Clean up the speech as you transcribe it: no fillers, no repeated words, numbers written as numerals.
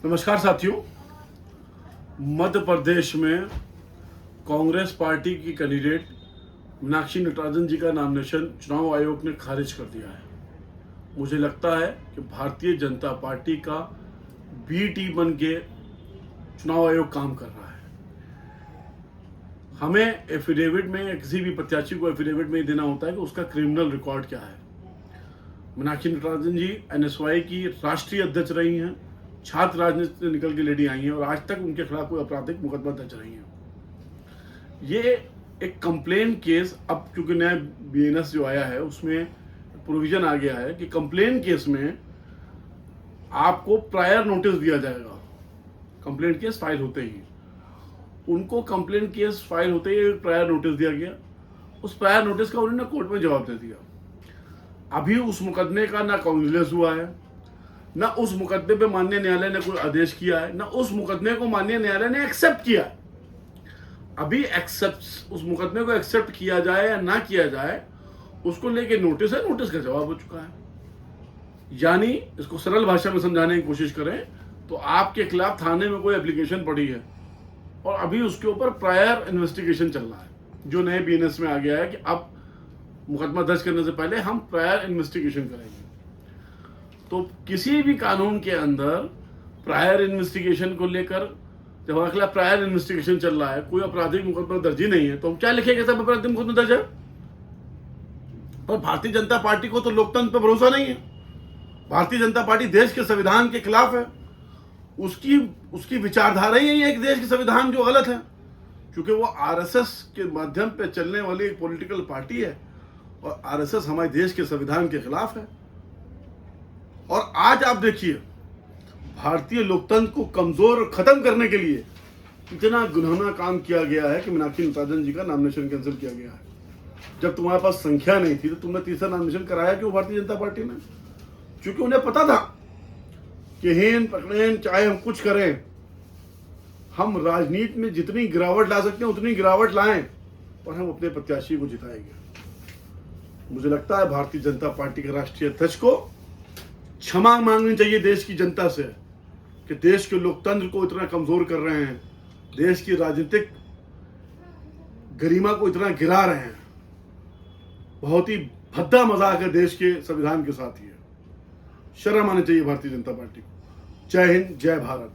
नमस्कार साथियों। मध्य प्रदेश में कांग्रेस पार्टी की कैंडिडेट मीनाक्षी नटराजन जी का नॉमिनेशन चुनाव आयोग ने खारिज कर दिया है। मुझे लगता है कि भारतीय जनता पार्टी का बी टीम बन के चुनाव आयोग काम कर रहा है। हमें एफिडेविट में, किसी भी प्रत्याशी को एफिडेविट में देना होता है कि उसका क्रिमिनल रिकॉर्ड क्या है। मीनाक्षी नटराजन जी एनएसवाई की राष्ट्रीय अध्यक्ष रही हैं, छात्र राजनीति से निकल के लेडी आई हैं और आज तक उनके खिलाफ कोई आपराधिक मुकदमा दर्ज नहीं है। ये एक कंप्लेन केस, अब क्योंकि नया बीएनएस जो आया है उसमें प्रोविजन आ गया है कि कंप्लेन केस में आपको प्रायर नोटिस दिया जाएगा। कंप्लेन केस फाइल होते ही उनको कंप्लेन केस फाइल होते ही प्रायर नोटिस दिया गया। उस प्रायर नोटिस का उन्होंने कोर्ट में जवाब दे दिया। अभी उस मुकदमे का ना काउंसिलेंस हुआ है, ना उस मुकदमे पे माननीय न्यायालय ने कोई आदेश किया है, ना उस मुकदमे को माननीय न्यायालय ने एक्सेप्ट किया है। अभी उस मुकदमे को एक्सेप्ट किया जाए या ना किया जाए, उसको लेके नोटिस है, नोटिस का जवाब हो चुका है। यानी इसको सरल भाषा में समझाने की कोशिश करें तो आपके खिलाफ थाने में कोई एप्लीकेशन पड़ी है और अभी उसके ऊपर प्रायर इन्वेस्टिगेशन चल रहा है, जो नए बीएनएस में आ गया है कि अब मुकदमा दर्ज करने से पहले हम प्रायर इन्वेस्टिगेशन करेंगे। तो किसी भी कानून के अंदर प्रायर इन्वेस्टिगेशन को लेकर जब हमारे खिलाफ प्रायर इन्वेस्टिगेशन चल रहा है, कोई आपराधिक मुकदमा दर्ज ही नहीं है, तो हम क्या लिखेंगे सब आपराधिक मुकदमा दर्ज है। पर भारतीय जनता पार्टी को तो लोकतंत्र पर भरोसा नहीं है। भारतीय जनता पार्टी देश के संविधान के खिलाफ है। उसकी विचारधारा ही है कि देश के संविधान जो गलत है, क्योंकि वो आरएसएस के माध्यम पे चलने वाली एक पॉलिटिकल पार्टी है और आरएसएस हमारे देश के संविधान के खिलाफ है। और आज आप देखिए, भारतीय लोकतंत्र को कमजोर और खत्म करने के लिए इतना गुनाहना काम किया गया है कि मीनाक्षी नटराजन जी का नॉमिनेशन कैंसिल किया गया है। जब तुम्हारे पास संख्या नहीं थी तो तुमने तीसरा नॉमिनेशन कराया क्यों भारतीय जनता पार्टी ने? क्योंकि उन्हें पता था कि हेन पकड़ेन चाहे हम कुछ करें, हम राजनीति में जितनी गिरावट ला सकते हैं उतनी गिरावट लाएं और हम अपने प्रत्याशी को जिताएंगे। मुझे लगता है भारतीय जनता पार्टी के राष्ट्रीय अध्यक्ष को क्षमा मांगनी चाहिए देश की जनता से कि देश के लोकतंत्र को इतना कमजोर कर रहे हैं, देश की राजनीतिक गरिमा को इतना गिरा रहे हैं। बहुत ही भद्दा मजाक है देश के संविधान के साथ ही है। शर्म आनी चाहिए भारतीय जनता पार्टी को। जय हिंद, जय भारत।